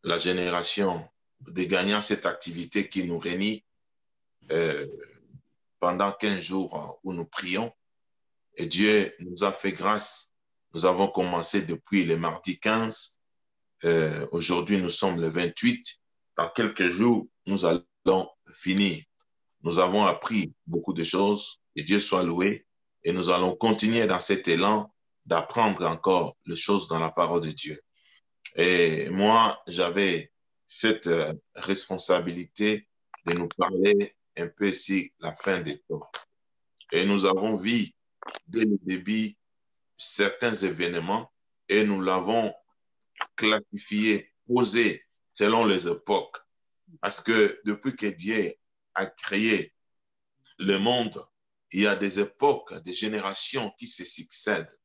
la génération des gagnants cette activité qui nous réunit euh, pendant 15 jours où nous prions. Et Dieu nous a fait grâce. Nous avons commencé depuis le mardi 15. Aujourd'hui, nous sommes le 28. Dans quelques jours, nous allons finir. Nous avons appris beaucoup de choses, et Dieu soit loué. Et nous allons continuer dans cet élan d'apprendre encore les choses dans la parole de Dieu. Et moi, j'avais cette responsabilité de nous parler un peu sur la fin des temps. Et nous avons vu dès le début certains événements et nous l'avons classifié, posé selon les époques. Parce que depuis que Dieu a créé le monde, il y a des époques, des générations qui se succèdent.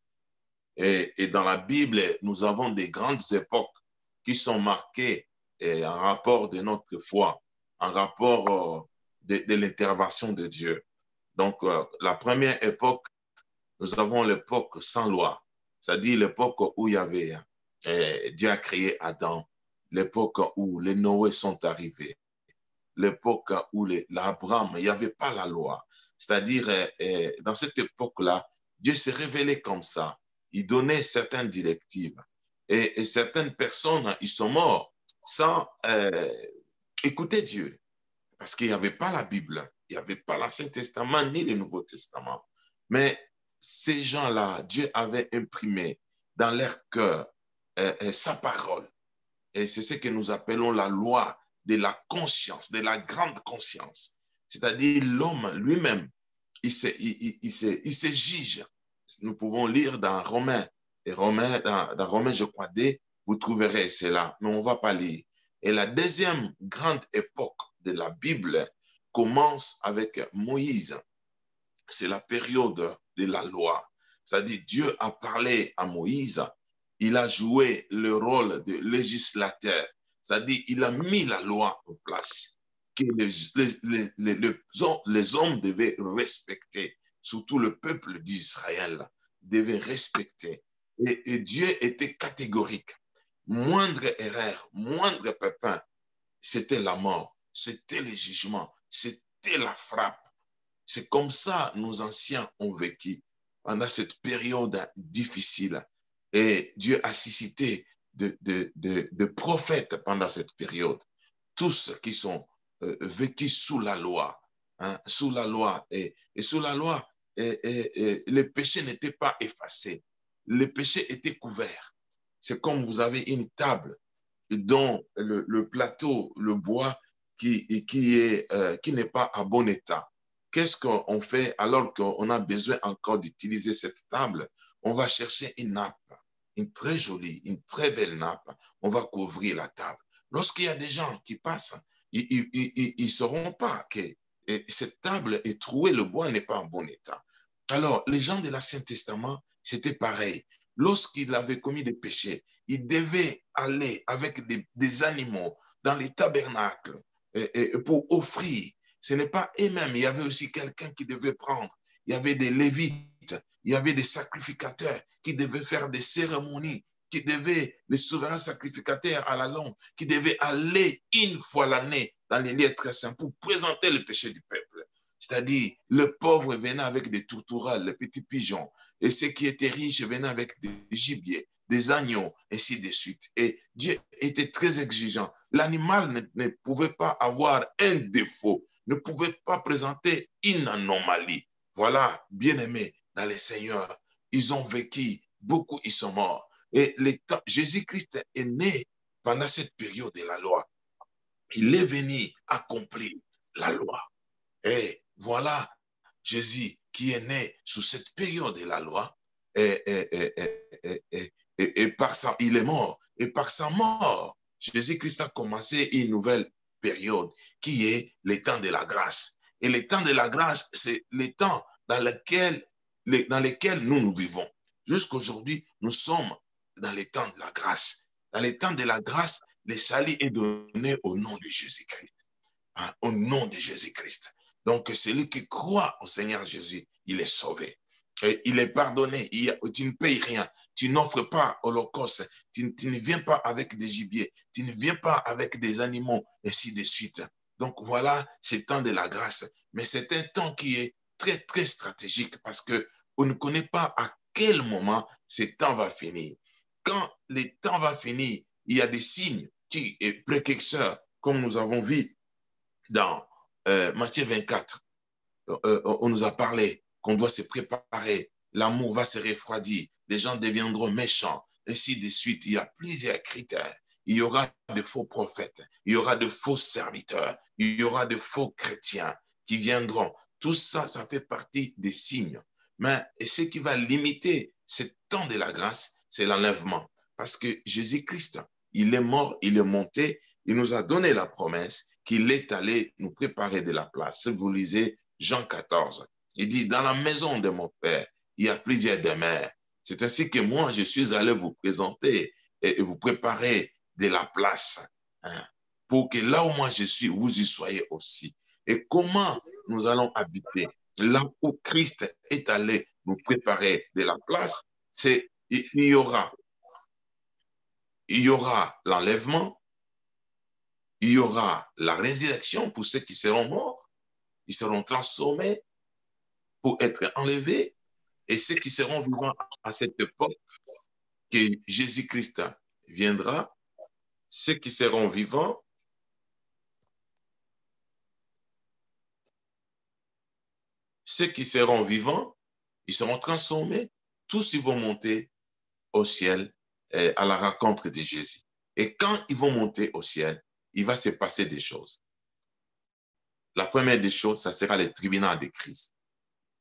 Et dans la Bible, nous avons des grandes époques qui sont marquées en rapport de notre foi, en rapport de l'intervention de Dieu. Donc, la première époque, nous avons l'époque sans loi, c'est-à-dire l'époque où il y avait, Dieu a créé Adam, l'époque où les Noé sont arrivés, l'époque où l'Abraham, il n'y avait pas la loi. C'est-à-dire, dans cette époque-là, Dieu s'est révélé comme ça. Il donnait certaines directives. Et certaines personnes, ils sont morts sans écouter Dieu. Parce qu'il n'y avait pas la Bible, il n'y avait pas l'Ancien Testament ni le Nouveau Testament. Mais ces gens-là, Dieu avait imprimé dans leur cœur sa parole. Et c'est ce que nous appelons la loi de la conscience, de la grande conscience. C'est-à-dire l'homme lui-même, il se juge. Nous pouvons lire dans Romains, et Romains dans Romains, je crois, vous trouverez cela, mais on ne va pas lire. Et la deuxième grande époque de la Bible commence avec Moïse. C'est la période de la loi. C'est-à-dire Dieu a parlé à Moïse, il a joué le rôle de législateur. C'est-à-dire il a mis la loi en place que les hommes devaient respecter, surtout le peuple d'Israël devait respecter. Et Dieu était catégorique. Moindre erreur, moindre pépin, c'était la mort, c'était le jugement, c'était la frappe. C'est comme ça nos anciens ont vécu pendant cette période difficile. Et Dieu a suscité de prophètes pendant cette période. Tous qui sont vécus sous la loi, hein, sous la loi. Et sous la loi, le péché n'était pas effacé. Le péché était couvert. C'est comme vous avez une table dont le plateau, le bois qui n'est pas à bon état. Qu'est-ce qu'on fait alors qu'on a besoin encore d'utiliser cette table? On va chercher une nappe, une très jolie, une très belle nappe. On va couvrir la table. Lorsqu'il y a des gens qui passent, ils ne sauront pas que cette table est trouée, le bois n'est pas en bon état. Alors, les gens de l'Ancien Testament, c'était pareil. Lorsqu'ils avaient commis des péchés, ils devaient aller avec des animaux dans les tabernacles pour offrir. Ce n'est pas eux-mêmes, il y avait aussi quelqu'un qui devait prendre. Il y avait des lévites, il y avait des sacrificateurs qui devaient faire des cérémonies, qui devaient, les souverains sacrificateurs à la longue, qui devaient aller une fois l'année dans les lieux très saints pour présenter le péché du peuple. C'est-à-dire, le pauvre venait avec des tourterelles, les petits pigeons, et ceux qui étaient riches venaient avec des gibiers, des agneaux, ainsi de suite. Et Dieu était très exigeant. L'animal ne pouvait pas avoir un défaut, ne pouvait pas présenter une anomalie. Voilà, bien-aimés dans les Seigneurs, ils ont vécu, beaucoup ils sont morts. Et Jésus-Christ est né pendant cette période de la loi. Il est venu accomplir la loi. Et voilà Jésus qui est né sous cette période de la loi. Et par ça, il est mort. Et par sa mort, Jésus-Christ a commencé une nouvelle période qui est le temps de la grâce. Et le temps de la grâce, c'est le temps dans lequel nous vivons. Jusqu'aujourd'hui, nous sommes dans le temps de la grâce. Dans le temps de la grâce, le salut est donné au nom de Jésus-Christ. Hein, au nom de Jésus-Christ. Donc, celui qui croit au Seigneur Jésus, il est sauvé. il est pardonné. Tu ne payes rien. Tu n'offres pas holocauste. Tu ne viens pas avec des gibiers. Tu ne viens pas avec des animaux, ainsi de suite. Donc voilà, c'est temps de la grâce. Mais c'est un temps qui est très, très stratégique parce qu'on ne connaît pas à quel moment ce temps va finir. Quand le temps va finir, il y a des signes qui est précurseur, comme nous avons vu dans Matthieu 24. On nous a parlé qu'on doit se préparer, l'amour va se refroidir, les gens deviendront méchants, ainsi de suite. Il y a plusieurs critères. Il y aura de faux prophètes, il y aura de faux serviteurs, il y aura de faux chrétiens qui viendront. Tout ça, ça fait partie des signes. Mais ce qui va limiter ce temps de la grâce, c'est l'enlèvement. Parce que Jésus-Christ, il est mort, il est monté, il nous a donné la promesse qu'il est allé nous préparer de la place. Si vous lisez Jean 14, il dit, dans la maison de mon Père, il y a plusieurs demeures. C'est ainsi que moi, je suis allé vous présenter et vous préparer de la place, hein, pour que là où moi je suis, vous y soyez aussi. Et comment nous allons habiter? Là où Christ est allé nous préparer de la place, c'est il y aura l'enlèvement, il y aura la résurrection pour ceux qui seront morts, ils seront transformés pour être enlevés, et ceux qui seront vivants à cette époque, que Jésus-Christ viendra, ceux qui seront vivants, ils seront transformés, tous ils vont monter au ciel à la rencontre de Jésus. Et quand ils vont monter au ciel, il va se passer des choses. La première des choses, ça sera le tribunal de Christ.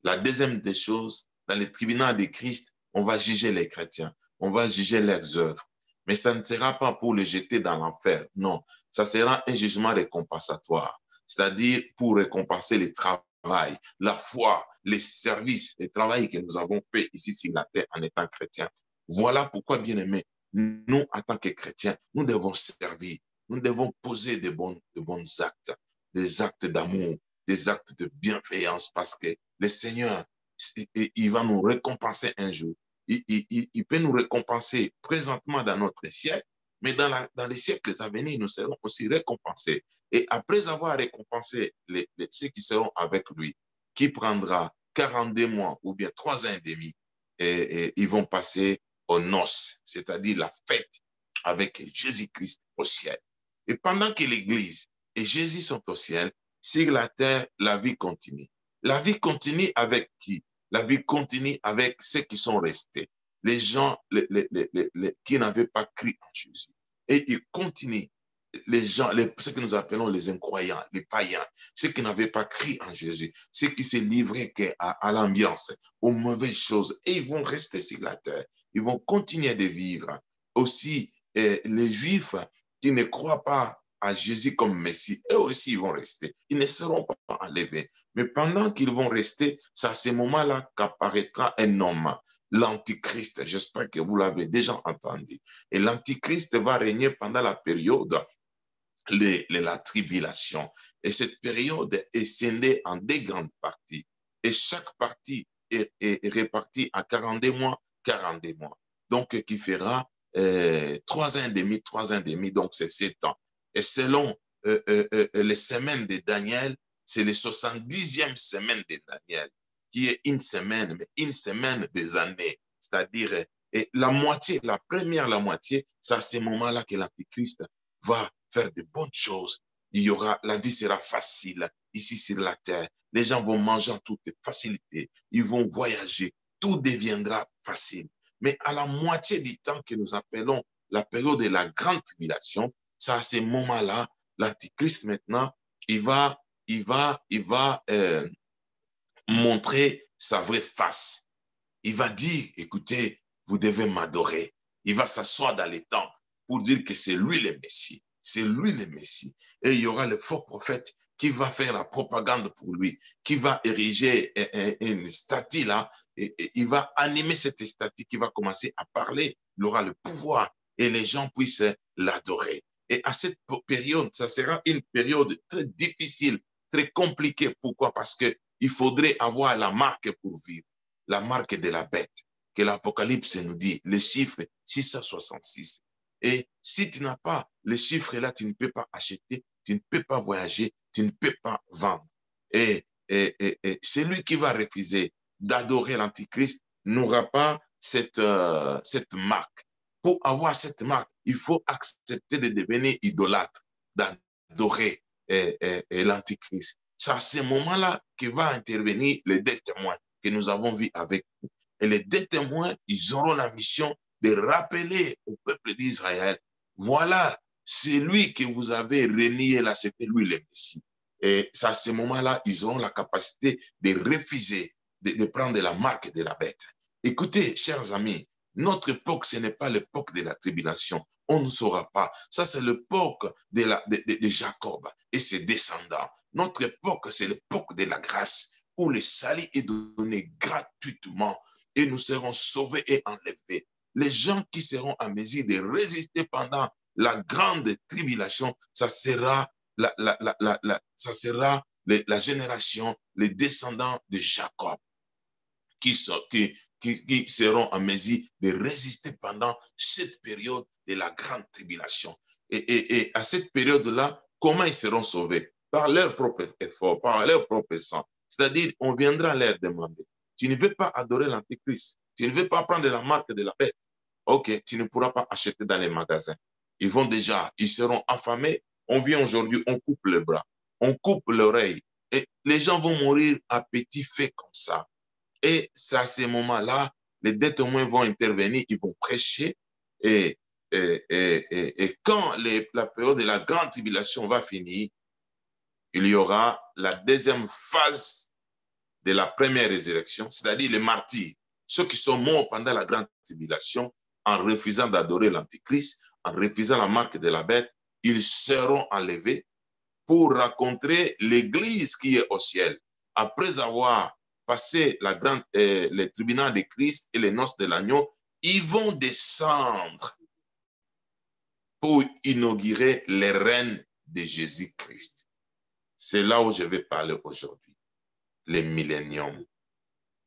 La deuxième des choses, dans le tribunal de Christ, on va juger les chrétiens, on va juger leurs œuvres. Mais ça ne sera pas pour les jeter dans l'enfer, non. Ça sera un jugement récompensatoire, c'est-à-dire pour récompenser le travail, la foi, les services, le travail que nous avons fait ici sur la terre en étant chrétiens. Voilà pourquoi, bien aimés, nous, en tant que chrétiens, nous devons servir, nous devons poser de bons actes, des actes d'amour, des actes de bienveillance, parce que le Seigneur, il va nous récompenser un jour. Il peut nous récompenser présentement dans notre siècle, mais dans les siècles à venir, nous serons aussi récompensés. Et après avoir récompensé ceux qui seront avec lui, qui prendra 42 mois ou bien 3 ans et demi, et ils vont passer aux noces, c'est-à-dire la fête avec Jésus-Christ au ciel. Et pendant que l'Église et Jésus sont au ciel, sur la terre, la vie continue. La vie continue avec qui? La vie continue avec ceux qui sont restés, les gens qui n'avaient pas cru en Jésus. Et ils continuent, les gens, ceux que nous appelons les incroyants, les païens, ceux qui n'avaient pas cru en Jésus, ceux qui se livraient à l'ambiance, aux mauvaises choses, et ils vont rester sur la terre. Ils vont continuer de vivre. Aussi, les Juifs qui ne croient pas à Jésus comme Messie, eux aussi ils vont rester. Ils ne seront pas enlevés. Mais pendant qu'ils vont rester, c'est à ce moment-là qu'apparaîtra un homme, l'Antichrist. J'espère que vous l'avez déjà entendu. Et l'Antichrist va régner pendant la période la tribulation. Et cette période est scindée en deux grandes parties. Et chaque partie est répartie à 42 mois, 42 mois. Donc, qui fera 3 ans et demi, 3 ans et demi, donc c'est 7 ans. Et selon les semaines de Daniel, c'est les 70e semaine de Daniel, qui est une semaine, mais une semaine des années. C'est-à-dire, et la moitié, la première, la moitié, c'est à ce moment-là que l'Antichrist va faire de bonnes choses. La vie sera facile ici sur la terre. Les gens vont manger en toute facilité. Ils vont voyager. Tout deviendra facile. Mais à la moitié du temps que nous appelons la période de la grande tribulation, c'est à ce moment-là, l'Antichrist maintenant, il va montrer sa vraie face. Il va dire, écoutez, vous devez m'adorer. Il va s'asseoir dans les temps pour dire que c'est lui le Messie. C'est lui le Messie. Et il y aura le faux prophète qui va faire la propagande pour lui, qui va ériger une statue là, et il va animer cette statue qui va commencer à parler. Il aura le pouvoir et les gens puissent l'adorer. Et à cette période, ça sera une période très difficile, très compliquée. Pourquoi? Parce qu'il faudrait avoir la marque pour vivre. la marque de la bête, que l'Apocalypse nous dit, le chiffre 666. Et si tu n'as pas le chiffre là, tu ne peux pas acheter, tu ne peux pas voyager, tu ne peux pas vendre. Et celui qui va refuser d'adorer l'Antichrist n'aura pas cette marque. Pour avoir cette marque, il faut accepter de devenir idolâtre, d'adorer l'Antichrist. C'est à ce moment-là que va intervenir les deux témoins que nous avons vus avec nous. Et les deux témoins, ils auront la mission de rappeler au peuple d'Israël, voilà, celui que vous avez renié là, c'était lui le Messie. Et à ce moment-là, ils auront la capacité de refuser, de prendre la marque de la bête. Écoutez, chers amis, notre époque, ce n'est pas l'époque de la tribulation. On ne saura pas. Ça, c'est l'époque de Jacob et ses descendants. Notre époque, c'est l'époque de la grâce, où le salut est donné gratuitement et nous serons sauvés et enlevés. Les gens qui seront en mesure de résister pendant la grande tribulation, ça sera ça sera la génération, les descendants de Jacob qui seront en mesure de résister pendant cette période de la grande tribulation. Et à cette période-là, comment ils seront sauvés? Par leur propre effort, par leur propre sang. C'est-à-dire, on viendra leur demander, tu ne veux pas adorer l'Antéchrist, tu ne veux pas prendre la marque de la bête, ok, tu ne pourras pas acheter dans les magasins. Ils seront affamés. On vient aujourd'hui, on coupe le bras, on coupe l'oreille. Et les gens vont mourir à petit feu comme ça. Et c'est à ce moment-là, les deux témoins vont intervenir, ils vont prêcher. Et quand la période de la grande tribulation va finir, il y aura la deuxième phase de la première résurrection, c'est-à-dire les martyrs, ceux qui sont morts pendant la grande tribulation, en refusant d'adorer l'Antichrist, en refusant la marque de la bête, ils seront enlevés pour rencontrer l'Église qui est au ciel. Après avoir passé le tribunal de Christ et les noces de l'agneau, ils vont descendre pour inaugurer les règnes de Jésus-Christ. C'est là où je vais parler aujourd'hui. Les milléniums,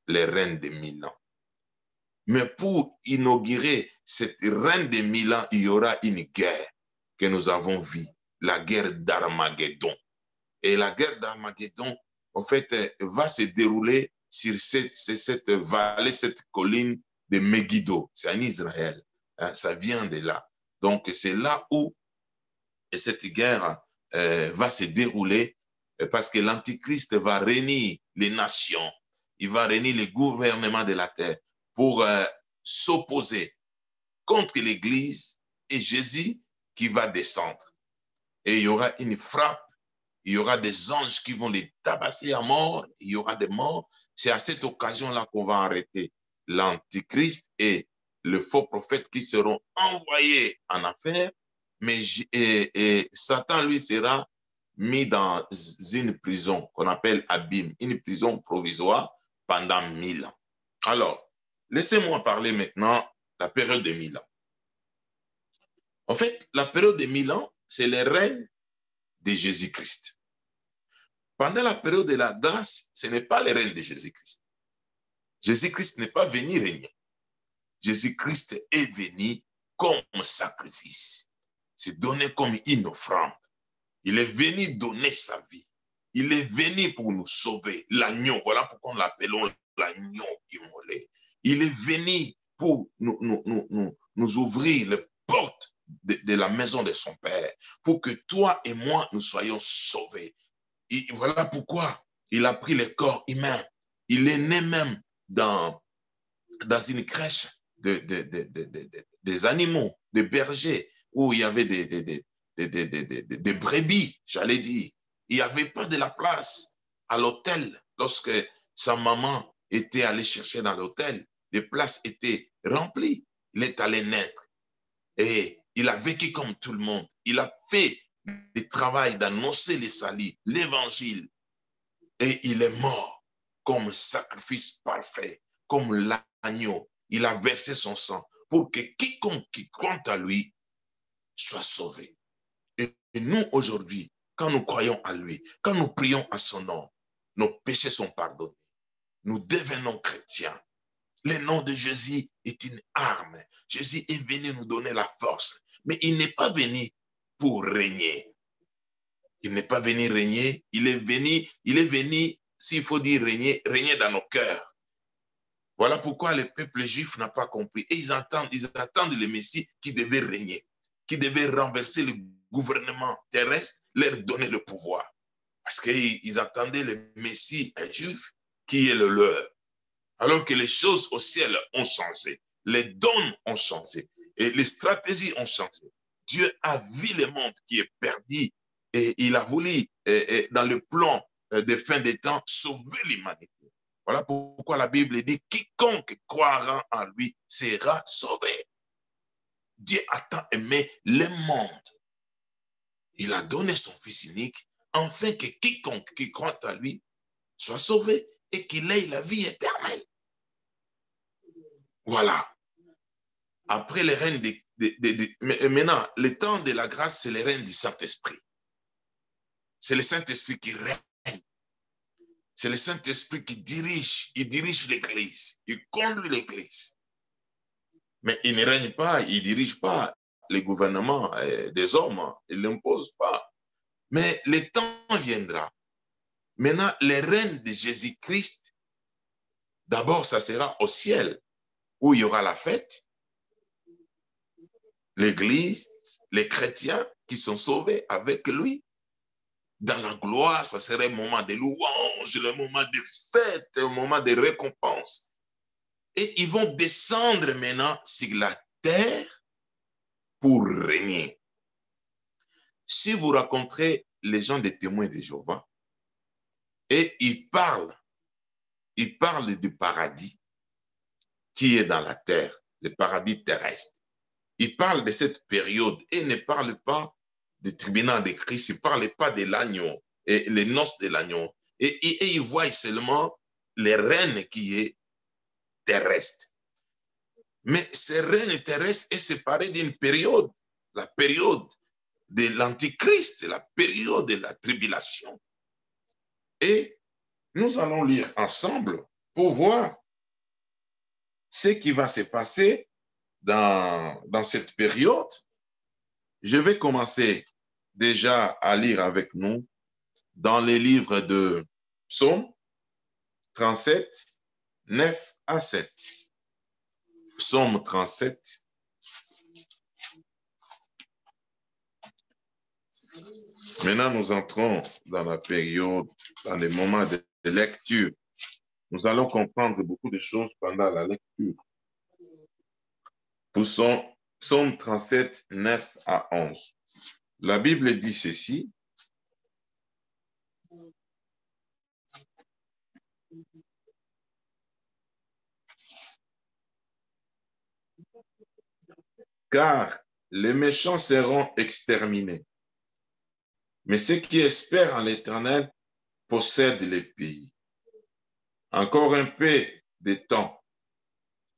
les règnes de 1000 ans. Mais pour inaugurer cette règne de 1000 ans, il y aura une guerre que nous avons vue, la guerre d'Armageddon. Et la guerre d'Armageddon, en fait, va se dérouler sur cette vallée, cette colline de Megiddo. C'est en Israël. Hein, ça vient de là. Donc, c'est là où cette guerre va se dérouler parce que l'Antichrist va réunir les nations. Il va réunir les gouvernements de la terre pour s'opposer contre l'Église et Jésus qui va descendre. Et il y aura une frappe. Il y aura des anges qui vont les tabasser à mort. Il y aura des morts. C'est à cette occasion-là qu'on va arrêter l'Antichrist et le faux prophète qui seront envoyés en affaire. Mais Satan, lui, sera mis dans une prison qu'on appelle Abîme, une prison provisoire pendant 1000 ans. Alors, laissez-moi parler maintenant de la période de 1000 ans. En fait, la période de 1000 ans, c'est le règne de Jésus-Christ. Pendant la période de la grâce, ce n'est pas le règne de Jésus-Christ. Jésus-Christ n'est pas venu régner. Jésus-Christ est venu comme sacrifice. C'est donné comme une offrande. Il est venu donner sa vie. Il est venu pour nous sauver. L'agneau, voilà pourquoi nous l'appelons l'agneau immolé. Il est venu pour nous ouvrir les portes de la maison de son Père, pour que toi et moi, nous soyons sauvés. Et voilà pourquoi il a pris le corps humain. Il est né même dans une crèche des animaux, des bergers, où il y avait des brebis, j'allais dire. Il n'y avait pas de la place à l'hôtel. Lorsque sa maman était allée chercher dans l'hôtel, les places étaient remplies. Il est allé naître. Et il a vécu comme tout le monde. Il a fait le travail d'annoncer les salut, l'évangile. Et il est mort comme sacrifice parfait, comme l'agneau. Il a versé son sang pour que quiconque qui compte à lui soit sauvé. Et nous, aujourd'hui, quand nous croyons à lui, quand nous prions à son nom, nos péchés sont pardonnés. Nous devenons chrétiens. Le nom de Jésus est une arme. Jésus est venu nous donner la force. Mais il n'est pas venu pour régner. Il n'est pas venu régner. Il est venu, s'il faut dire régner, régner dans nos cœurs. Voilà pourquoi le peuple juif n'a pas compris. Et ils attendent le Messie qui devait régner, qui devait renverser le gouvernement terrestre, leur donner le pouvoir. Parce qu'ils attendaient le Messie, un juif, qui est le leur. Alors que les choses au ciel ont changé, les dons ont changé et les stratégies ont changé. Dieu a vu le monde qui est perdu et il a voulu, dans le plan des fins des temps, sauver l'humanité. Voilà pourquoi la Bible dit quiconque croira en lui sera sauvé. Dieu a tant aimé le monde. Il a donné son Fils unique afin que quiconque qui croit en lui soit sauvé et qu'il ait la vie éternelle. Voilà. Après les règnes maintenant, le temps de la grâce, c'est le règne du Saint-Esprit. C'est le Saint-Esprit qui règne. C'est le Saint-Esprit qui dirige. Il dirige l'Église. Il conduit l'Église. Mais il ne règne pas, il ne dirige pas le gouvernement des hommes. Il ne l'impose pas. Mais le temps viendra. Maintenant, le règne de Jésus-Christ, d'abord, ça sera au ciel, où il y aura la fête. L'Église, les chrétiens qui sont sauvés avec lui. Dans la gloire, ça serait un moment de louange, le moment de fête, un moment de récompense. Et ils vont descendre maintenant sur la terre pour régner. Si vous rencontrez les gens des témoins de Jéhovah, et ils parlent du paradis qui est dans la terre, le paradis terrestre. Ils parlent de cette période et ne parlent pas du tribunal de Christ, ils ne parlent pas de l'agneau et les noces de l'agneau. Et ils voient seulement le règne qui est terrestre. Mais ce règne terrestre est séparé d'une période, la période de l'Antichrist, la période de la tribulation. Et nous allons lire ensemble pour voir ce qui va se passer dans cette période. Je vais commencer déjà à lire avec nous dans les livres de Psaume 37, 9 à 7. Psaume 37. Maintenant, nous entrons dans la période, dans les moments de lecture. Nous allons comprendre beaucoup de choses pendant la lecture. Psaume 37, 9 à 11. La Bible dit ceci. Car les méchants seront exterminés, mais ceux qui espèrent en l'Éternel possèdent les pays. Encore un peu de temps,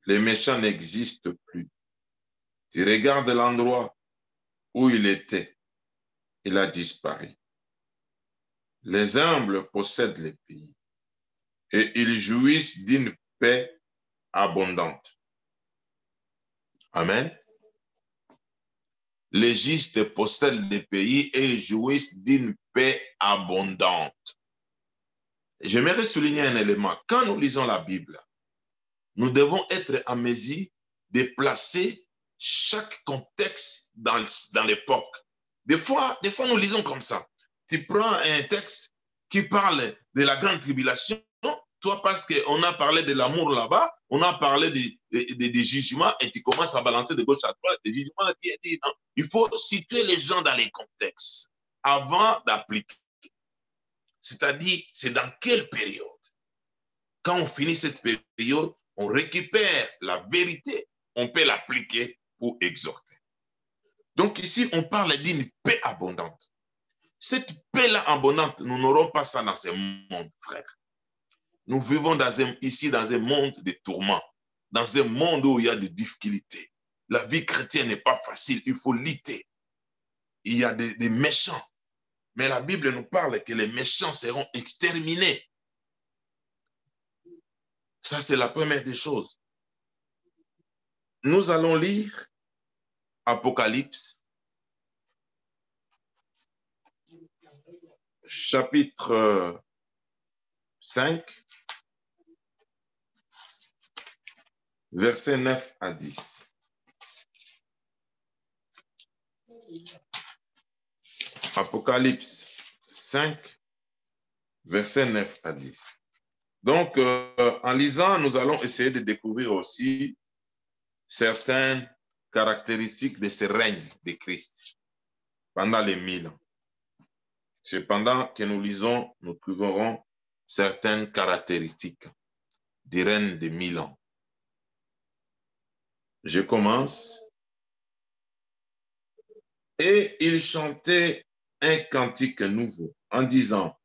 les méchants n'existent plus. Tu regardes l'endroit où il était, il a disparu. Les humbles possèdent les pays et ils jouissent d'une paix abondante. Amen. Les justes possèdent les pays et jouissent d'une paix abondante. J'aimerais souligner un élément. Quand nous lisons la Bible, nous devons être en mesure de placer chaque contexte dans l'époque. Des fois, nous lisons comme ça. Tu prends un texte qui parle de la grande tribulation, toi, parce qu'on a parlé de l'amour là-bas, on a parlé des jugements, et tu commences à balancer de gauche à droite, des jugements qui est dit, non. Il faut situer les gens dans les contextes avant d'appliquer. C'est-à-dire, c'est dans quelle période? Quand on finit cette période, on récupère la vérité, on peut l'appliquer pour exhorter. Donc ici, on parle d'une paix abondante. Cette paix-là abondante, nous n'aurons pas ça dans ce monde, frère. Nous vivons ici dans un monde de tourments, dans un monde où il y a des difficultés. La vie chrétienne n'est pas facile, il faut lutter. Il y a des méchants. Mais la Bible nous parle que les méchants seront exterminés. Ça, c'est la première des choses. nous allons lire Apocalypse, chapitre 5, versets 9 à 10. Apocalypse 5, versets 9 à 10. Donc, en lisant, nous allons essayer de découvrir aussi certaines caractéristiques de ce règne de Christ pendant les 1000 ans. Cependant que nous lisons, nous trouverons certaines caractéristiques du règne de 1000 ans. Je commence. Et il chantait un cantique nouveau en disant,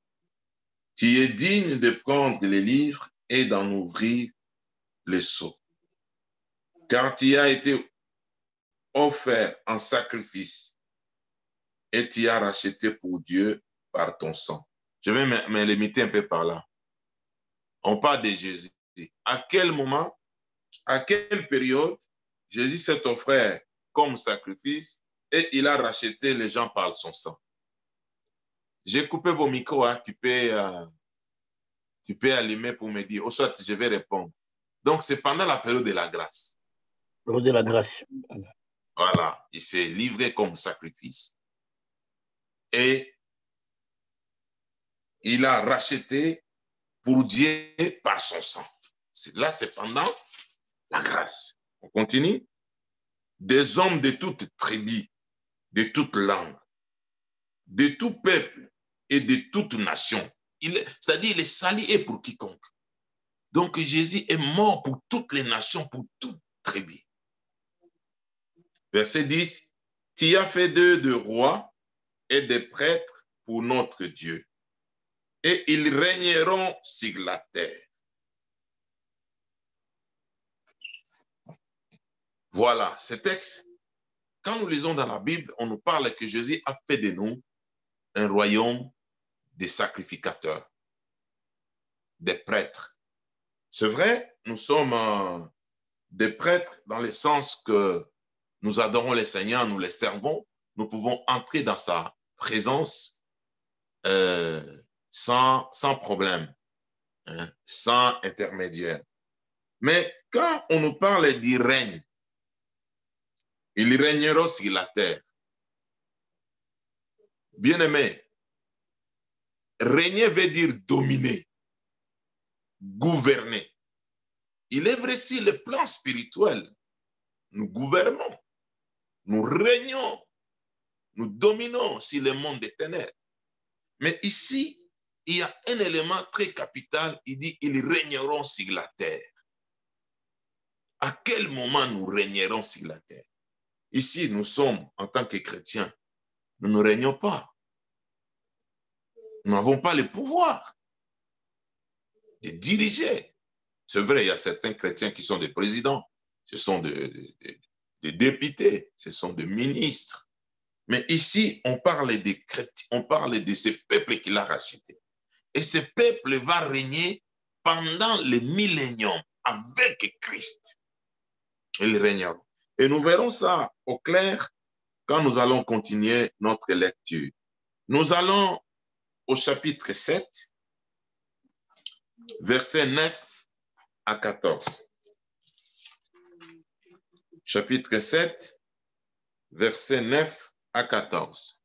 tu es digne de prendre les livres et d'en ouvrir les sceaux, car tu as été offert en sacrifice et tu as racheté pour Dieu par ton sang. Je vais me limiter un peu par là. On parle de Jésus. À quel moment, à quelle période Jésus s'est offert comme sacrifice et il a racheté les gens par son sang? J'ai coupé vos micros, hein. Tu peux allumer pour me dire, ou soit je vais répondre. Donc, c'est pendant la période de la grâce. Période de la grâce. Voilà, il s'est livré comme sacrifice. Et il a racheté pour Dieu par son sang. Là, c'est pendant la grâce. On continue. Des hommes de toute tribu, de toute langue, de tout peuple et de toute nation. C'est-à-dire, il est sali et pour quiconque. Donc, Jésus est mort pour toutes les nations, pour toute tribu. Verset 10. Tu as fait d'eux des rois et des prêtres pour notre Dieu. Et ils régneront sur la terre. Voilà, ce texte, quand nous lisons dans la Bible, on nous parle que Jésus a fait de nous un royaume des sacrificateurs, des prêtres. C'est vrai, nous sommes des prêtres dans le sens que nous adorons le Seigneur, nous les servons, nous pouvons entrer dans sa présence sans problème, hein, sans intermédiaire. Mais quand on nous parle du règne, il régnera sur la terre. Bien-aimé, régner veut dire dominer, gouverner. Il est vrai si le plan spirituel, nous gouvernons, nous régnons, nous dominons sur le monde des ténèbres. Mais ici, il y a un élément très capital, il dit ils régneront sur la terre. À quel moment nous régnerons sur la terre? Ici, nous sommes, en tant que chrétiens, nous ne régnons pas. Nous n'avons pas le pouvoir de diriger. C'est vrai, il y a certains chrétiens qui sont des présidents, ce sont des députés, ce sont des ministres. Mais ici, on parle des chrétiens, on parle de ce peuple qu'il a racheté. Et ce peuple va régner pendant le millénium avec Christ. Il régnera. Et nous verrons ça au clair quand nous allons continuer notre lecture. Nous allons au chapitre 7, versets 9 à 14. Chapitre 7, versets 9 à 14.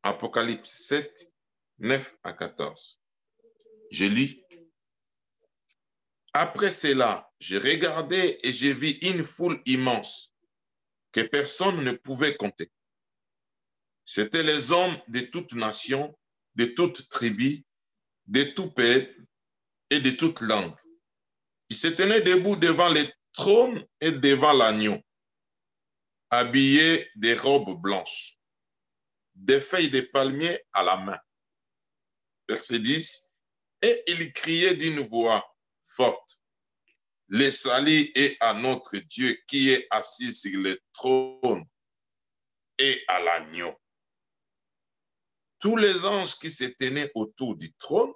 Apocalypse 7, 9 à 14. Je lis. Après cela, je regardais et j'ai vu une foule immense que personne ne pouvait compter. C'étaient les hommes de toutes nations, de toutes tribus, de tout peuple et de toutes langues. Ils se tenaient debout devant le trône et devant l'agneau, habillés de robes blanches, des feuilles de palmier à la main. Verset 10. Et ils criaient d'une voix forte, le salut est à notre Dieu qui est assis sur le trône et à l'agneau. Tous les anges qui se tenaient autour du trône,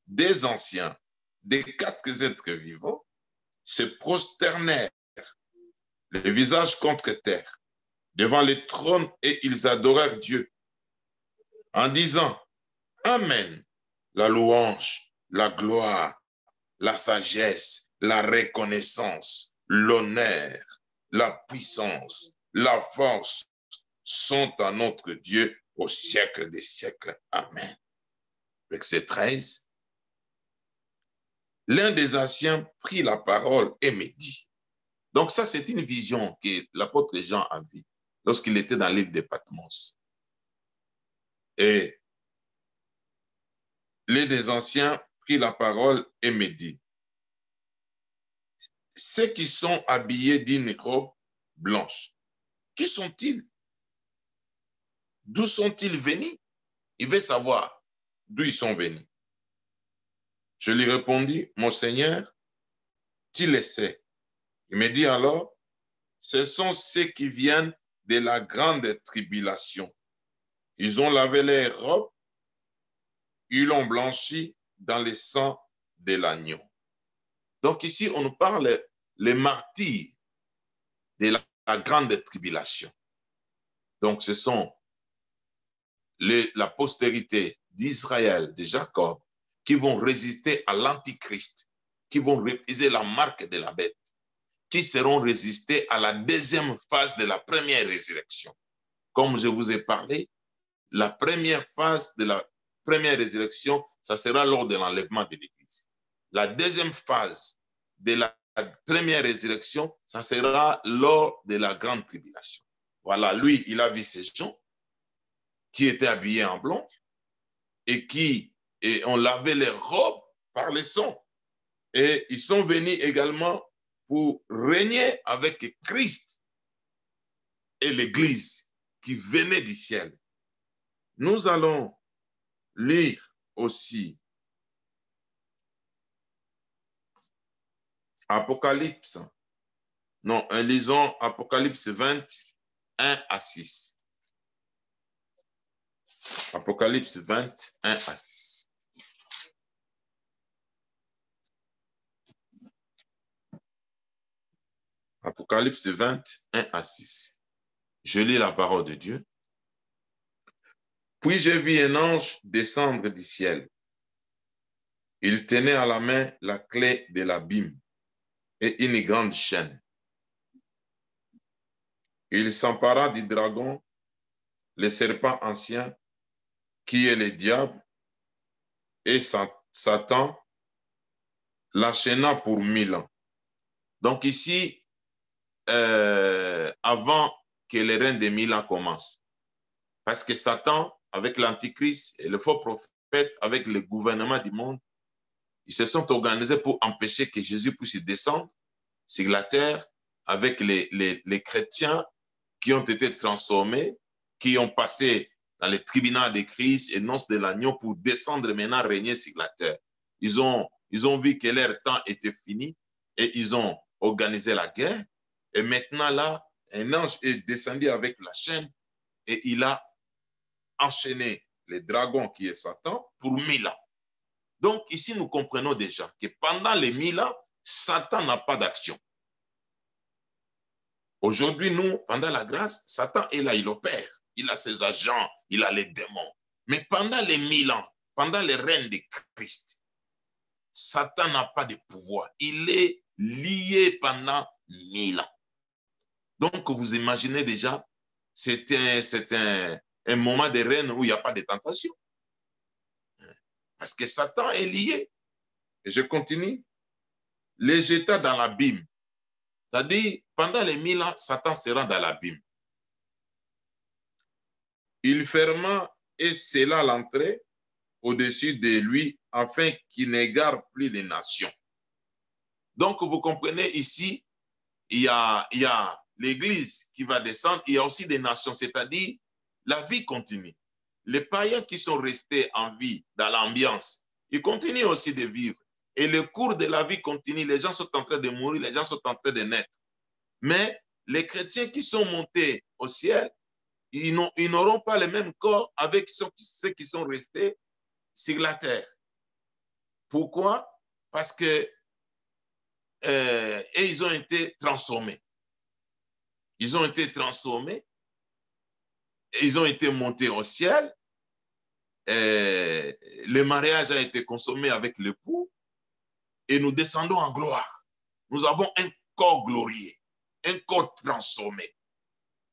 des anciens, des quatre êtres vivants, se prosternèrent le visage contre terre, devant le trône, et ils adorèrent Dieu en disant, Amen, la louange, la gloire, la sagesse, la reconnaissance, l'honneur, la puissance, la force sont à notre Dieu au siècle des siècles. Amen. Verset 13. L'un des anciens prit la parole et me dit. Donc ça, c'est une vision que l'apôtre Jean a vue lorsqu'il était dans l'île de Patmos. Et l'un des anciens prit la parole et me dit, ceux qui sont habillés d'une robe blanche, qui sont-ils? D'où sont-ils venus? Il veut savoir d'où ils sont venus. Je lui répondis, mon Seigneur, tu le sais. Il me dit alors, ce sont ceux qui viennent de la grande tribulation. Ils ont lavé leurs robes, ils l'ont blanchi dans le sang de l'agneau. Donc ici, on nous parle les martyrs de la grande tribulation. Donc ce sont la postérité d'Israël, de Jacob, qui vont résister à l'Antichrist, qui vont refuser la marque de la bête, qui seront résistés à la deuxième phase de la première résurrection. Comme je vous ai parlé, la première phase de la première résurrection, ça sera lors de l'enlèvement de l'Église. La deuxième phase de la première résurrection, ça sera lors de la grande tribulation. Voilà, lui, il a vu ces gens qui étaient habillés en blanc et qui ont lavé leurs robes par le sang. Et ils sont venus également pour régner avec Christ et l'Église qui venait du ciel. Nous allons lire aussi Apocalypse. Non, lisons Apocalypse 20, 1 à 6. Apocalypse 20, 1 à 6. Apocalypse 20, 1 à 6. Je lis la parole de Dieu. Puis j'ai vu un ange descendre du ciel. Il tenait à la main la clé de l'abîme et une grande chaîne. Il s'empara du dragon, le serpent ancien, qui est le diable, et Satan l'enchaîna pour 1000 ans. Donc ici, avant que le règne des 1000 ans commence, parce que Satan, avec l'Antichrist et le faux prophète, avec le gouvernement du monde, ils se sont organisés pour empêcher que Jésus puisse descendre sur la terre avec les chrétiens qui ont été transformés, qui ont passé dans les tribunaux de Christ et noces de l'agneau pour descendre maintenant régner sur la terre. Ils ont vu que leur temps était fini et ils ont organisé la guerre. Et maintenant là, un ange est descendu avec la chaîne et il a enchaîné le dragon qui est Satan pour 1000 ans. Donc ici, nous comprenons déjà que pendant les 1000 ans, Satan n'a pas d'action. Aujourd'hui, nous, pendant la grâce, Satan est là, il opère. Il a ses agents, il a les démons. Mais pendant les 1000 ans, pendant le règne de Christ, Satan n'a pas de pouvoir. Il est lié pendant 1000 ans. Donc, vous imaginez déjà, c'est un moment de règne où il n'y a pas de tentation. Parce que Satan est lié. Et je continue. Les jeta dans l'abîme. C'est-à-dire, pendant les 1000 ans, Satan sera dans l'abîme. Il ferma et scella l'entrée au-dessus de lui afin qu'il n'égare plus les nations. Donc, vous comprenez ici, il y a l'Église qui va descendre, il y a aussi des nations, c'est-à-dire la vie continue. Les païens qui sont restés en vie dans l'ambiance, ils continuent aussi de vivre. Et le cours de la vie continue, les gens sont en train de mourir, les gens sont en train de naître. Mais les chrétiens qui sont montés au ciel, ils n'auront pas le même corps avec ceux qui sont restés sur la terre. Pourquoi? Parce que ils ont été transformés. ils ont été transformés, et ils ont été montés au ciel, et le mariage a été consommé avec l'époux, et nous descendons en gloire. Nous avons un corps glorieux, un corps transformé.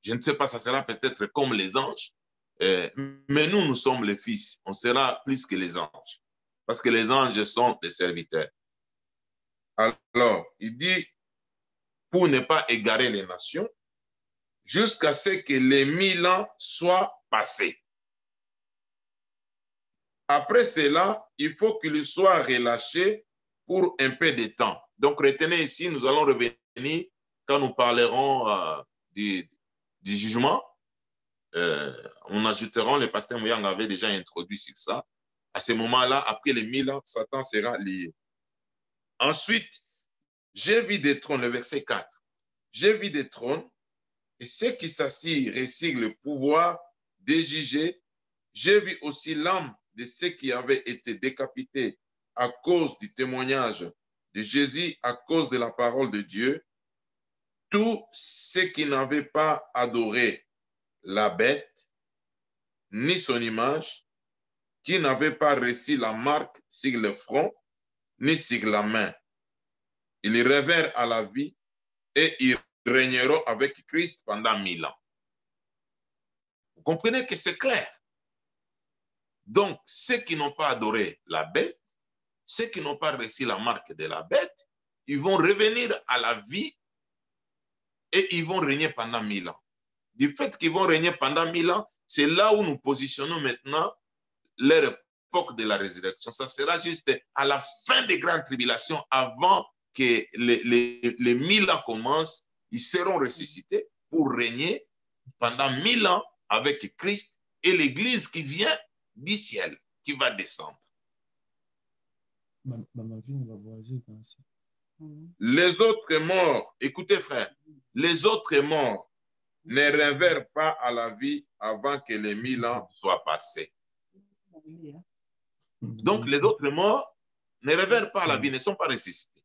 Je ne sais pas, ça sera peut-être comme les anges, mais nous, nous sommes les fils. On sera plus que les anges, parce que les anges sont des serviteurs. Alors, il dit, pour ne pas égarer les nations, jusqu'à ce que les 1000 ans soient passés. Après cela, il faut qu'il soit relâché pour un peu de temps. Donc, retenez ici, nous allons revenir quand nous parlerons du jugement. On ajoutera, le pasteur Mouyang avait déjà introduit sur ça. À ce moment-là, après les 1000 ans, Satan sera lié. Ensuite, j'ai vu des trônes, le verset 4. J'ai vu des trônes, et ceux qui s'assirent reçurent le pouvoir de juger. J'ai vu aussi l'âme de ceux qui avaient été décapités à cause du témoignage de Jésus, à cause de la parole de Dieu. Tous ceux qui n'avaient pas adoré la bête, ni son image, qui n'avaient pas reçu la marque sur le front, ni sur la main. Ils revinrent à la vie et ils régneront avec Christ pendant 1000 ans. Vous comprenez que c'est clair. Donc, ceux qui n'ont pas adoré la bête, ceux qui n'ont pas reçu la marque de la bête, ils vont revenir à la vie et ils vont régner pendant 1000 ans. Du fait qu'ils vont régner pendant 1000 ans, c'est là où nous positionnons maintenant leur époque de la résurrection. Ça sera juste à la fin des grandes tribulations, avant que les 1000 ans commencent, ils seront ressuscités pour régner pendant 1000 ans avec Christ et l'Église qui vient du ciel, qui va descendre. Les autres morts, écoutez frère, les autres morts ne revinrent pas à la vie avant que les 1000 ans soient passés. Donc les autres morts ne revinrent pas à la vie, ne sont pas ressuscités.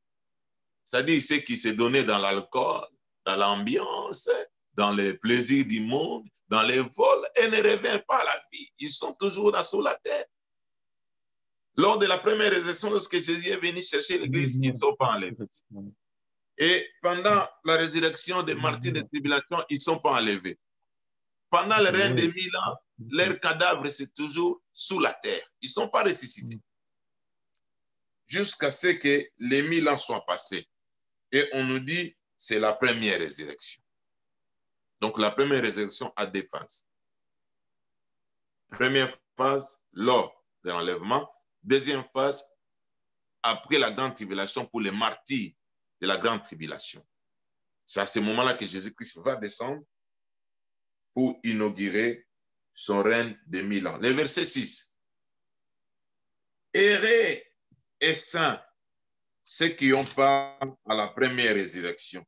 C'est-à-dire ceux qui se donnaient dans l'alcool, dans l'ambiance, dans les plaisirs du monde, dans les vols, et ne revinrent pas à la vie. Ils sont toujours là sous la terre. Lors de la première résurrection, lorsque Jésus est venu chercher l'église, ils ne sont pas enlevés. Et pendant la résurrection des martyrs de tribulation, ils ne sont pas enlevés. Pendant le règne de 1000 ans, leur cadavre, c'est toujours sous la terre. Ils ne sont pas ressuscités. Jusqu'à ce que les 1000 ans soient passés. Et on nous dit, c'est la première résurrection. Donc la première résurrection a deux phases. Première phase, lors de l'enlèvement. Deuxième phase, après la grande tribulation, pour les martyrs de la grande tribulation. C'est à ce moment-là que Jésus-Christ va descendre pour inaugurer son règne de 1000 ans. Le verset 6. Errez et saints, ceux qui ont part à la première résurrection.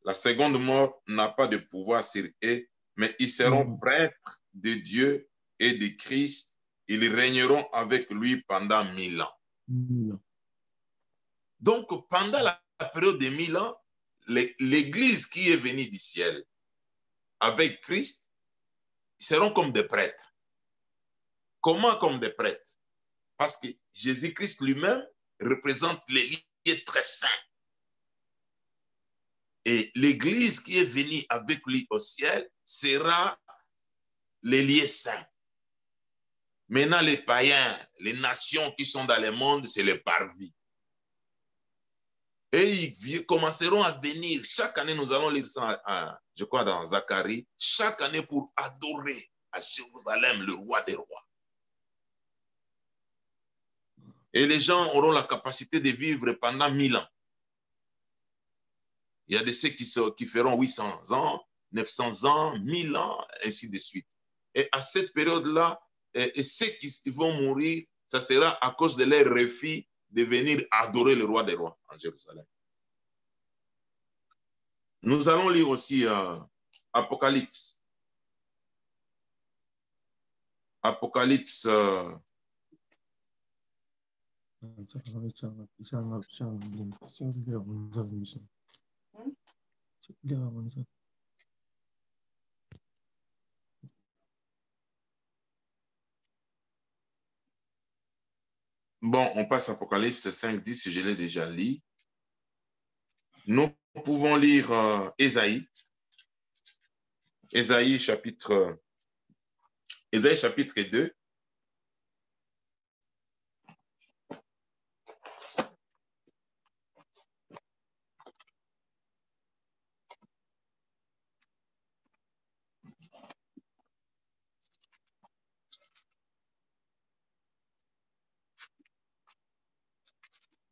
La seconde mort n'a pas de pouvoir sur eux, mais ils seront prêtres de Dieu et de Christ. Ils régneront avec lui pendant 1000 ans. Donc, pendant la période de 1000 ans, l'Église qui est venue du ciel avec Christ seront comme des prêtres. Comment comme des prêtres? Parce que Jésus-Christ lui-même représente les lieux très saints. Et l'Église qui est venue avec lui au ciel sera les lieux saints. Maintenant, les païens, les nations qui sont dans le monde, c'est les parvis. Et ils commenceront à venir. Chaque année, nous allons lire ça, je crois, dans Zacharie. Chaque année pour adorer à Jérusalem le roi des rois. Et les gens auront la capacité de vivre pendant 1000 ans. Il y a de ceux qui feront 800 ans, 900 ans, 1000 ans, ainsi de suite. Et à cette période-là, et ceux qui vont mourir, ça sera à cause de leur refus de venir adorer le roi des rois en Jérusalem. Nous allons lire aussi Apocalypse. Apocalypse. Bon, on passe à Apocalypse 5, 10, je l'ai déjà lu. Nous pouvons lire Ésaïe. Ésaïe chapitre 2.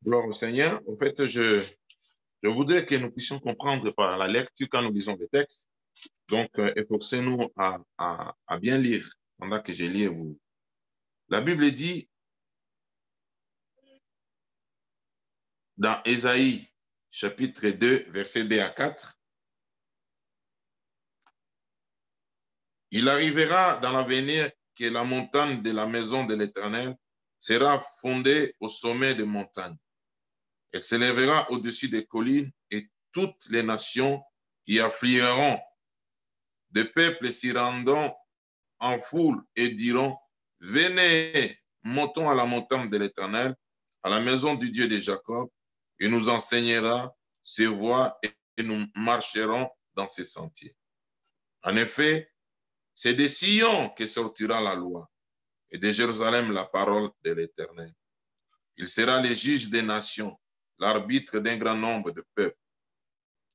Gloire au Seigneur. En fait, je voudrais que nous puissions comprendre par la lecture quand nous lisons les textes. Donc, efforcez-nous à bien lire pendant que je lis vous. La Bible dit dans Ésaïe chapitre 2, versets 2 à 4, « Il arrivera dans l'avenir que la montagne de la maison de l'Éternel sera fondée au sommet des montagnes. Elle s'élèvera au-dessus des collines et toutes les nations y afflueront. Des peuples s'y rendront en foule et diront, venez, montons à la montagne de l'Éternel, à la maison du Dieu de Jacob, et nous enseignera ses voies et nous marcherons dans ses sentiers. En effet, c'est de Sion que sortira la loi et de Jérusalem la parole de l'Éternel. Il sera le juge des nations, l'arbitre d'un grand nombre de peuples.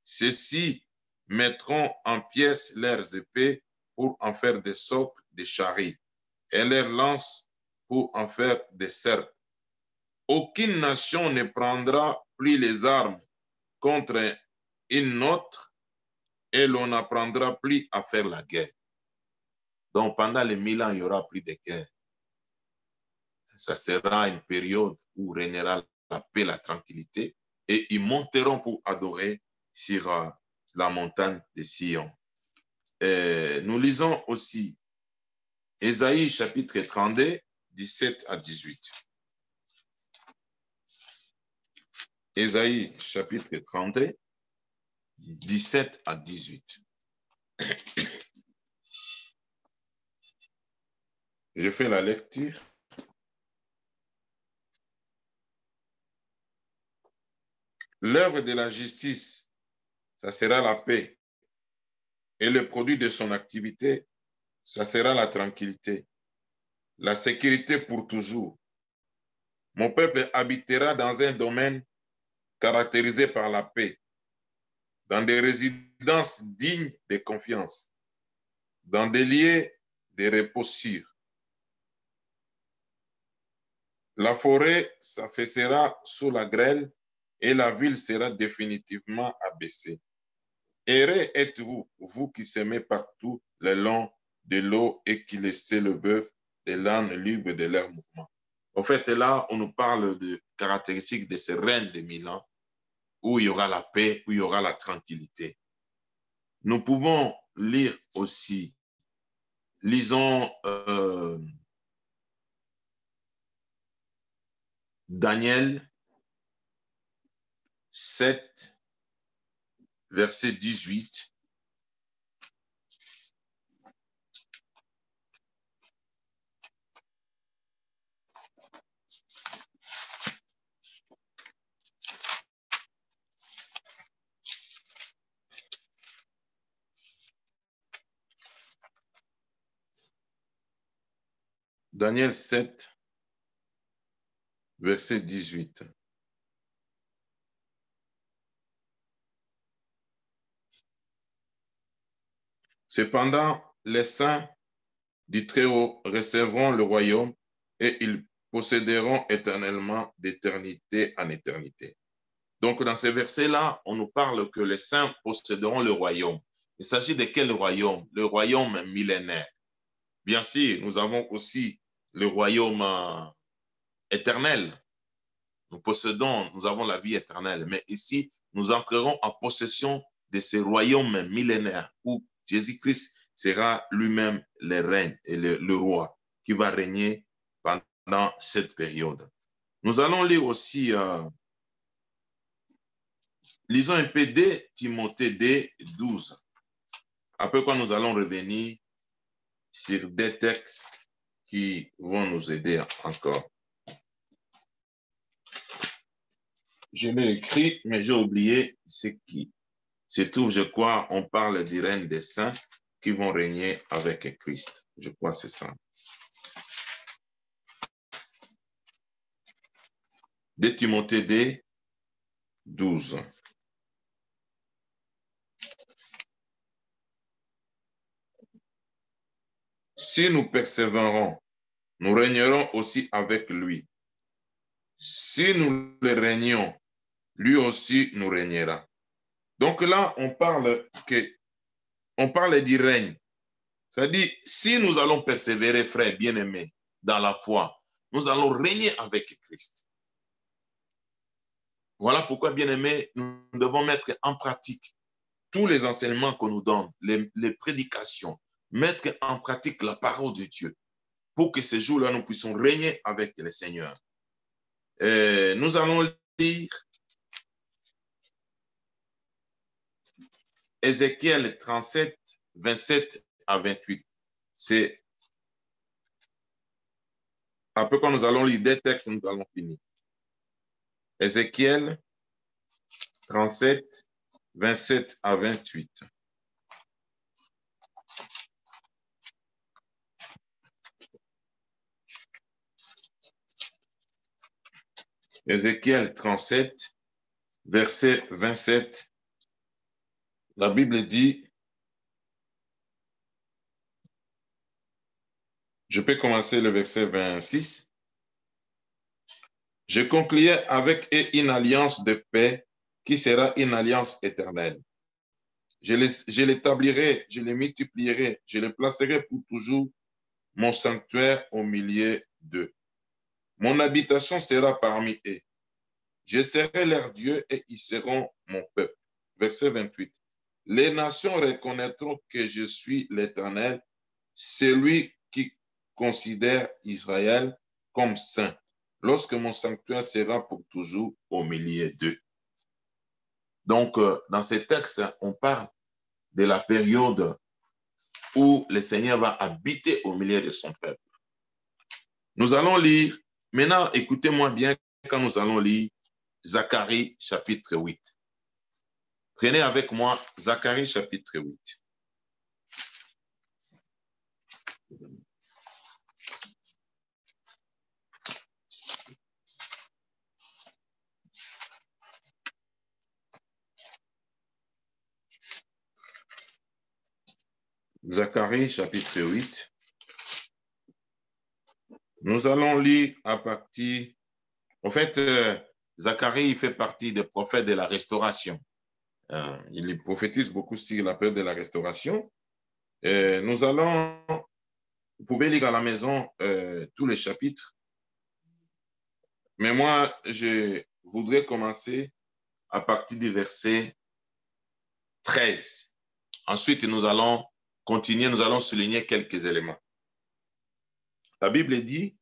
Ceux-ci mettront en pièces leurs épées pour en faire des socles de chariots et leurs lances pour en faire des serpes. Aucune nation ne prendra plus les armes contre une autre et l'on n'apprendra plus à faire la guerre. Donc pendant les 1000 ans, il n'y aura plus de guerre. Ça sera une période où régnera la paix, la tranquillité, et ils monteront pour adorer sur la montagne de Sion. Nous lisons aussi Ésaïe chapitre 32, 17 à 18. Ésaïe chapitre 32, 17 à 18. Je fais la lecture. L'œuvre de la justice, ça sera la paix. Et le produit de son activité, ça sera la tranquillité. La sécurité pour toujours. Mon peuple habitera dans un domaine caractérisé par la paix, dans des résidences dignes de confiance, dans des lieux de repos sûrs. La forêt s'affaissera sous la grêle et la ville sera définitivement abaissée. Heureux êtes-vous, vous qui semez partout le long de l'eau et qui laissez le bœuf et l'âne libres de leurs mouvements. En fait, là, on nous parle de caractéristiques de ce règne de 1000 ans où il y aura la paix, où il y aura la tranquillité. Nous pouvons lire aussi, lisons Daniel 7, verset 18. Daniel 7, verset 18. Cependant, les saints du Très-Haut recevront le royaume et ils posséderont éternellement d'éternité en éternité. Donc, dans ces versets-là, on nous parle que les saints posséderont le royaume. Il s'agit de quel royaume? Le royaume millénaire. Bien sûr, nous avons aussi le royaume éternel. Nous avons la vie éternelle. Mais ici, nous entrerons en possession de ce royaume millénaire où Jésus-Christ sera lui-même le règne et le roi qui va régner pendant cette période. Nous allons lire aussi, lisons un peu de Timothée 2, 12. Après quoi, nous allons revenir sur des textes qui vont nous aider encore. je l'ai écrit, mais j'ai oublié ce qui se trouve, je crois, on parle du règne des saints qui vont régner avec Christ. Je crois que c'est ça. 2 Timothée 2, 12. Si nous persévérons, nous régnerons aussi avec lui. Si nous le régnons, lui aussi nous régnera. Donc là, on parle du règne. C'est-à-dire, si nous allons persévérer, frères bien-aimés, dans la foi, nous allons régner avec Christ. Voilà pourquoi, bien-aimés, nous devons mettre en pratique tous les enseignements qu'on nous donne, les prédications, mettre en pratique la parole de Dieu pour que ces jours-là, nous puissions régner avec le Seigneur. Nous allons lire Ézéchiel 37, 27 à 28. C'est après quand nous allons lire des textes, nous allons finir. Ézéchiel 37, 27 à 28. Ézéchiel 37, verset 27. La Bible dit, je peux commencer le verset 26. Je conclurai avec eux une alliance de paix qui sera une alliance éternelle. Je l'établirai, je les multiplierai, je les placerai pour toujours mon sanctuaire au milieu d'eux. Mon habitation sera parmi eux. Je serai leur Dieu et ils seront mon peuple. Verset 28. Les nations reconnaîtront que je suis l'Éternel, celui qui considère Israël comme saint, lorsque mon sanctuaire sera pour toujours au milieu d'eux. Donc, dans ces textes, on parle de la période où le Seigneur va habiter au milieu de son peuple. Nous allons lire, maintenant écoutez-moi bien quand nous allons lire Zacharie chapitre 8. Prenez avec moi Zacharie chapitre 8. Zacharie chapitre 8. Nous allons lire à partir... En fait, Zacharie il fait partie des prophètes de la restauration. Il prophétise beaucoup sur la période de la restauration. Nous allons... Vous pouvez lire à la maison tous les chapitres. Mais moi, je voudrais commencer à partir du verset 13. Ensuite, nous allons continuer, nous allons souligner quelques éléments. La Bible dit,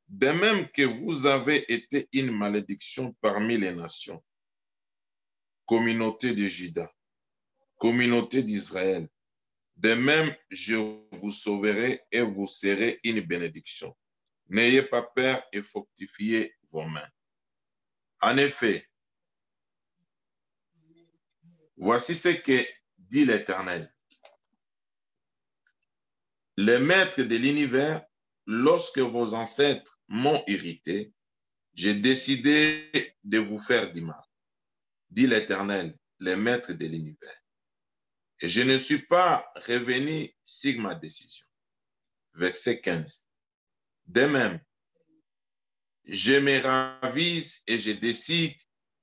de même que vous avez été une malédiction parmi les nations, communauté de Juda, communauté d'Israël, de même je vous sauverai et vous serez une bénédiction. N'ayez pas peur et fortifiez vos mains. En effet, voici ce que dit l'Éternel. Le maître de l'univers, lorsque vos ancêtres m'ont irrité, j'ai décidé de vous faire du mal, dit l'Éternel, le maître de l'univers. Et je ne suis pas revenu sur ma décision. Verset 15. De même, je me ravise et je décide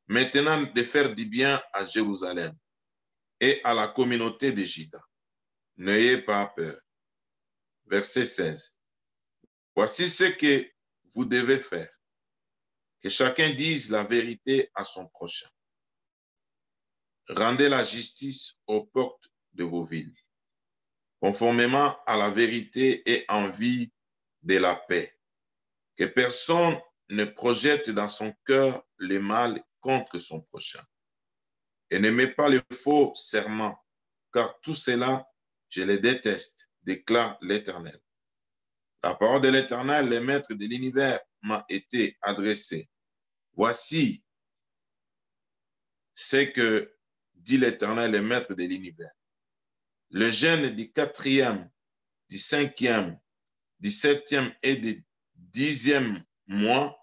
maintenant de faire du bien à Jérusalem et à la communauté de Juda. N'ayez pas peur. Verset 16. Voici ce que vous devez faire. Que chacun dise la vérité à son prochain. Rendez la justice aux portes de vos villes, conformément à la vérité et en vue de la paix. Que personne ne projette dans son cœur le mal contre son prochain. Et ne met pas le faux serment, car tout cela, je les déteste, déclare l'Éternel. La parole de l'Éternel, le maître de l'univers, m'a été adressée. Voici, c'est que, dit l'Éternel, le maître de l'univers, le jeûne du 4e, du 5e, du 7e et du 10e mois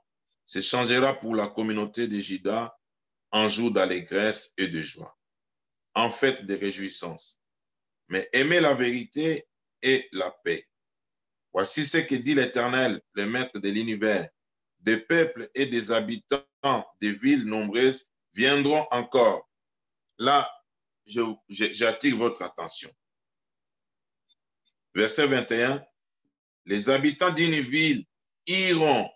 se changera pour la communauté de Juda en jour d'allégresse et de joie, en fête de réjouissance. Mais aimez la vérité et la paix. Voici ce que dit l'Éternel, le maître de l'univers. Des peuples et des habitants des villes nombreuses viendront encore. Là, j'attire votre attention. Verset 21. Les habitants d'une ville iront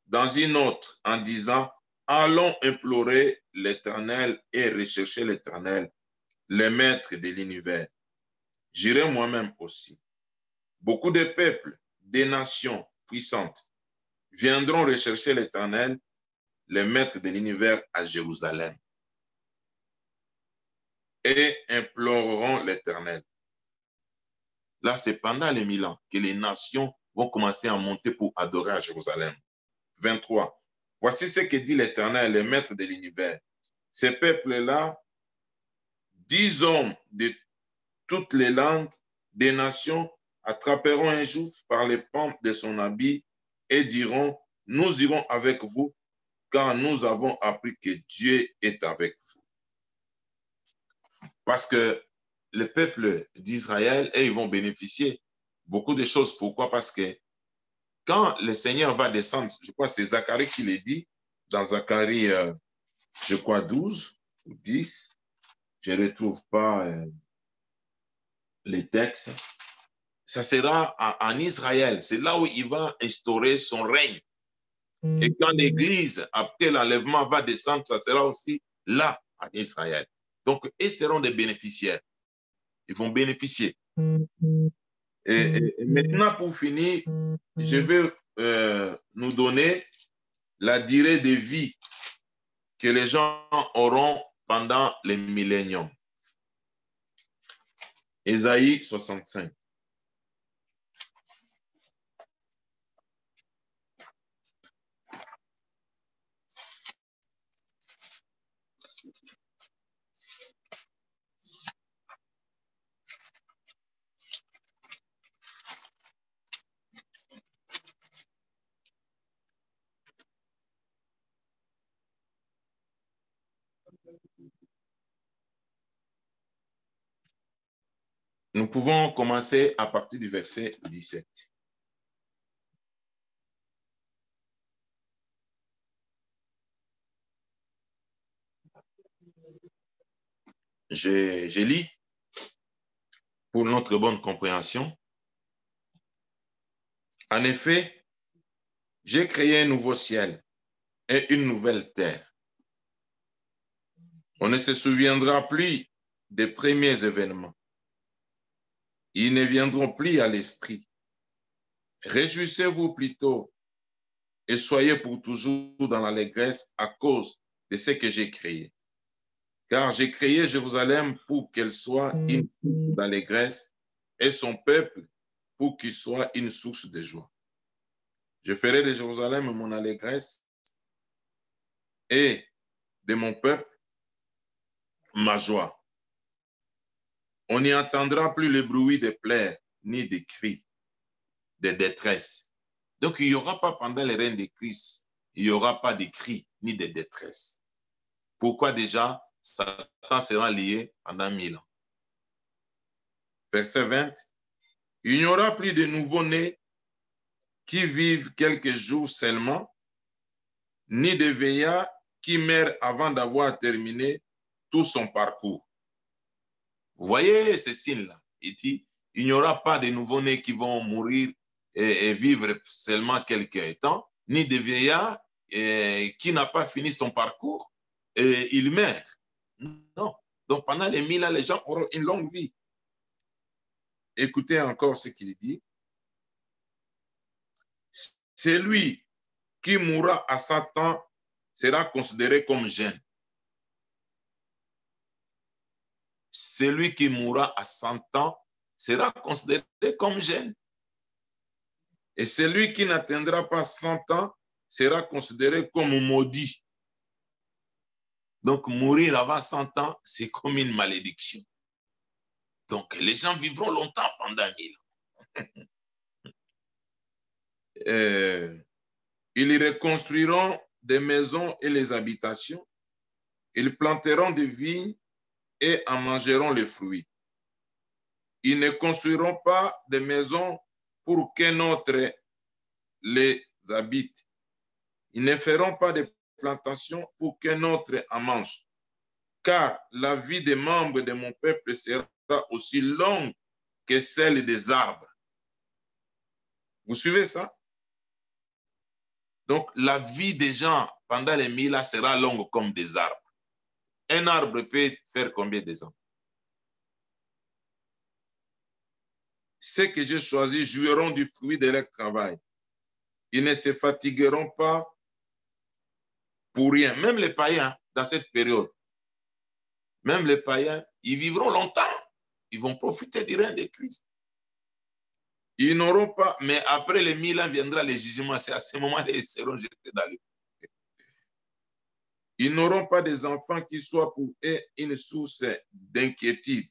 dans une autre en disant, allons implorer l'Éternel et rechercher l'Éternel, le maître de l'univers. J'irai moi-même aussi. Beaucoup de peuples, des nations puissantes viendront rechercher l'Éternel, le maître de l'univers à Jérusalem, et imploreront l'Éternel. Là, c'est pendant les 1000 ans que les nations vont commencer à monter pour adorer à Jérusalem. 23. Voici ce que dit l'Éternel, le maître de l'univers. Ces peuples-là, 10 hommes de toutes les langues, des nations, attraperont un jour par les pentes de son habit et diront, nous irons avec vous, car nous avons appris que Dieu est avec vous. Parce que le peuple d'Israël, ils vont bénéficier beaucoup de choses. Pourquoi? Parce que quand le Seigneur va descendre, je crois que c'est Zacharie qui le dit, dans Zacharie, je crois 12 ou 10, je ne retrouve pas les textes, ça sera en Israël. C'est là où il va instaurer son règne. Et quand l'Église, après l'enlèvement, va descendre, ça sera aussi là, en Israël. Donc, ils seront des bénéficiaires. Ils vont bénéficier. Et maintenant, pour finir, je vais nous donner la durée de vie que les gens auront pendant les milléniums. Ésaïe 65. Nous pouvons commencer à partir du verset 17. Je lis pour notre bonne compréhension. En effet, j'ai créé un nouveau ciel et une nouvelle terre. On ne se souviendra plus des premiers événements. Ils ne viendront plus à l'esprit. Réjouissez-vous plutôt et soyez pour toujours dans l'allégresse à cause de ce que j'ai créé. Car j'ai créé Jérusalem pour qu'elle soit une source d'allégresse et son peuple pour qu'il soit une source de joie. Je ferai de Jérusalem mon allégresse et de mon peuple ma joie. On n'y entendra plus le bruit des pleurs ni des cris de détresse. Donc, il n'y aura pas pendant le règne de Christ, il n'y aura pas de cris ni de détresse. Pourquoi déjà? Satan sera lié pendant 1000 ans. Verset 20. Il n'y aura plus de nouveau-nés qui vivent quelques jours seulement, ni de vieillards qui meurent avant d'avoir terminé tout son parcours. Vous voyez ces signes-là? Il dit, il n'y aura pas de nouveau-nés qui vont mourir et vivre seulement quelques temps, ni de vieillards qui n'a pas fini son parcours et il meurt. Non. Donc pendant les 1000 ans, les gens auront une longue vie. Écoutez encore ce qu'il dit. Celui qui mourra à 100 ans sera considéré comme jeune. Celui qui mourra à 100 ans sera considéré comme jeune. Et celui qui n'atteindra pas 100 ans sera considéré comme maudit. Donc, mourir avant 100 ans, c'est comme une malédiction. Donc, les gens vivront longtemps pendant 1000 ans. Ils reconstruiront des maisons et les habitations. Ils planteront des vignes et en mangeront les fruits. Ils ne construiront pas des maisons pour qu'un autre les habite. Ils ne feront pas de plantations pour qu'un autre en mange. Car la vie des membres de mon peuple sera aussi longue que celle des arbres. Vous suivez ça? Donc, la vie des gens pendant les 1000 ans sera longue comme des arbres. Un arbre peut faire combien de ans? Ceux que j'ai choisis jouiront du fruit de leur travail. Ils ne se fatigueront pas pour rien. Même les païens, dans cette période, même les païens, ils vivront longtemps. Ils vont profiter du règne de Christ. Ils n'auront pas, mais après les 1000 ans viendra le jugement. C'est à ce moment-là qu'ils seront jetés dans le feu. Ils n'auront pas des enfants qui soient pour eux une source d'inquiétude.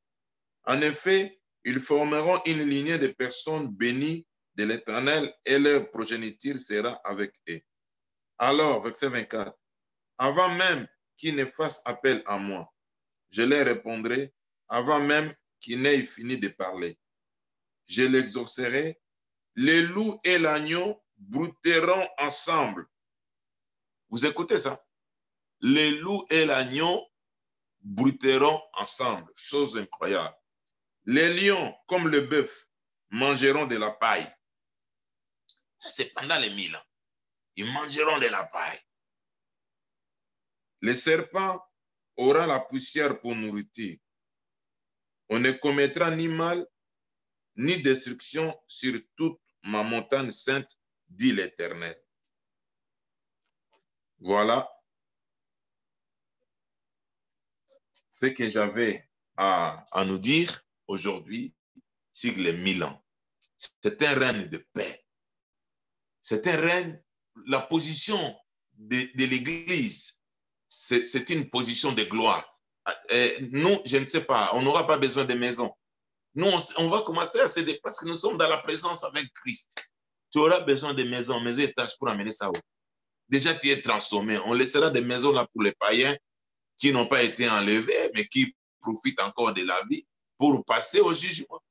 En effet, ils formeront une lignée de personnes bénies de l'Éternel et leur progéniture sera avec eux. Alors, verset 24, avant même qu'ils ne fassent appel à moi, je leur répondrai, avant même qu'ils n'aient fini de parler. Je l'exaucerai, les loups et l'agneau brouteront ensemble. Vous écoutez ça? Les loups et l'agneau brouteront ensemble. Chose incroyable. Les lions, comme le bœuf, mangeront de la paille. Ça, c'est pendant les 1000 ans. Ils mangeront de la paille. Les serpents auront la poussière pour nourriture. On ne commettra ni mal, ni destruction sur toute ma montagne sainte, dit l'Éternel. Voilà ce que j'avais à nous dire aujourd'hui sur les 1000 ans. C'est un règne de paix. C'est un règne, la position de l'Église, c'est une position de gloire. Nous, je ne sais pas, on n'aura pas besoin de maisons. Nous, on va commencer à s'aider parce que nous sommes dans la présence avec Christ. Tu auras besoin de maisons, maisons étages pour amener ça où? Déjà, tu es transformé. On laissera des maisons là pour les païens qui n'ont pas été enlevés, mais qui profitent encore de la vie pour passer au jugement.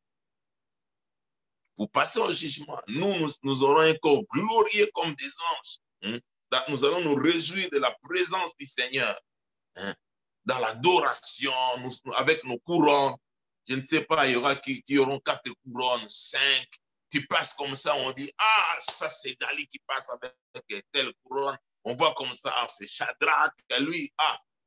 Pour passer au jugement. Nous aurons un corps glorieux comme des anges. Nous allons nous réjouir de la présence du Seigneur. Dans l'adoration, avec nos couronnes. Je ne sais pas, il y aura qui auront 4 couronnes, 5. Tu passes comme ça, on dit, ah, ça c'est Dali qui passe avec telle couronne. On voit comme ça, ah, c'est Shadrach, lui,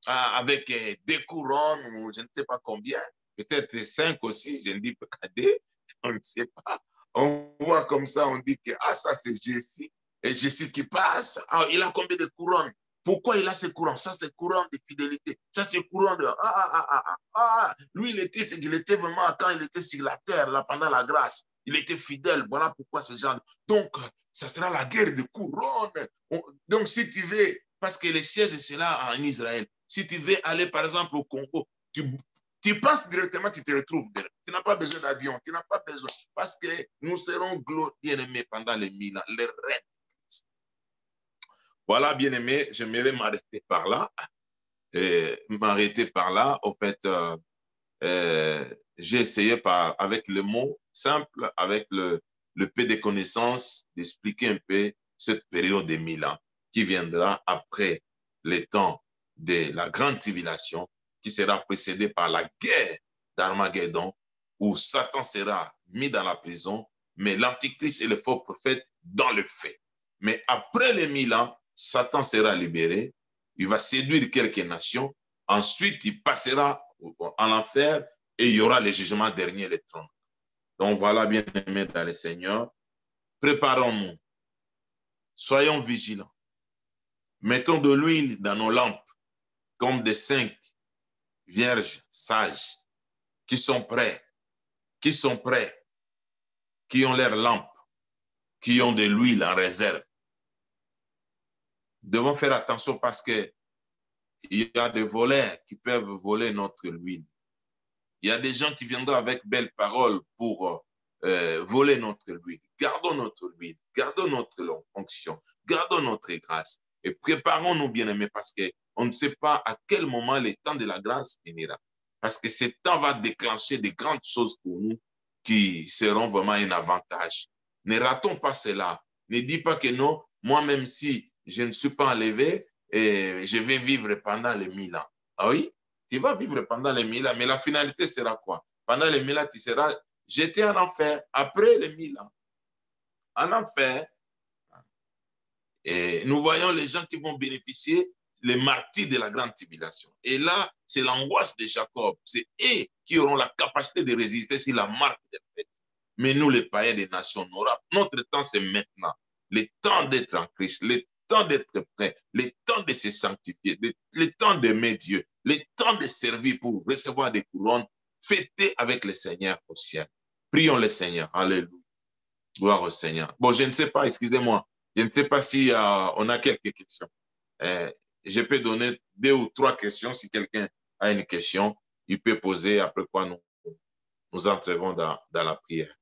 avec 2 couronnes, ou je ne sais pas combien, peut-être 5 aussi, je ne dis pas cadet, on ne sait pas. On voit comme ça, on dit que, ah, ça c'est Jessie, et Jessie qui passe, ah, il a combien de couronnes? Pourquoi il a ces couronnes? Ça, c'est couronne de fidélité. Ça, c'est couronne de... Lui, il était vraiment, quand il était sur la terre, là, pendant la grâce, il était fidèle. Voilà pourquoi ce genre... Donc, ça sera la guerre de couronne. Donc, si tu veux, parce que les sièges, c'est là en Israël. Si tu veux aller, par exemple, au Congo, tu passes directement, tu te retrouves. Tu n'as pas besoin d'avion, tu n'as pas besoin. Parce que nous serons bien aimés pendant les 1000 ans. Les reines. Voilà, bien aimé, j'aimerais m'arrêter par là. En fait, j'ai essayé avec le mot simple, avec le peu de connaissances, d'expliquer un peu cette période des 1000 ans qui viendra après les temps de la grande tribulation, qui sera précédée par la guerre d'Armageddon, où Satan sera mis dans la prison, mais l'Antichrist et le faux prophète dans le feu. Mais après les 1000 ans, Satan sera libéré, il va séduire quelques nations, ensuite il passera en enfer et il y aura le jugement dernier, le trône. Donc voilà, bien aimés dans le Seigneur, préparons-nous, soyons vigilants, mettons de l'huile dans nos lampes, comme des 5 vierges sages qui sont prêts, qui ont leurs lampes, qui ont de l'huile en réserve. Nous devons faire attention parce que Il y a des voleurs qui peuvent voler notre huile. Il y a des gens qui viendront avec belles paroles pour voler notre huile. Gardons notre huile, gardons notre onction, gardons notre grâce et préparons-nous, bien-aimés, parce qu'on ne sait pas à quel moment le temps de la grâce finira. Parce que ce temps va déclencher de grandes choses pour nous qui seront vraiment un avantage. Ne ratons pas cela. Ne dis pas que non, moi-même si je ne suis pas enlevé, je vais vivre pendant les 1000 ans. Ah oui? Tu vas vivre pendant les 1000 ans, mais la finalité sera quoi? Pendant les 1000 ans, tu seras jeté en enfer après les 1000 ans. En enfer. Et nous voyons les gens qui vont bénéficier les martyrs de la grande tribulation. Et là, c'est l'angoisse de Jacob. C'est eux qui auront la capacité de résister si la marque est faite. Mais nous, les païens des nations, notre temps, c'est maintenant. Le temps d'être en Christ, le temps d'être prêt, le temps de se sanctifier, le temps d'aimer Dieu, le temps de servir pour recevoir des couronnes, fêter avec le Seigneur au ciel. Prions le Seigneur. Alléluia. Gloire au Seigneur. Bon, je ne sais pas, excusez-moi, je ne sais pas si on a quelques questions. Je peux donner 2 ou 3 questions si quelqu'un a une question. Il peut poser, après quoi nous entrerons dans la prière.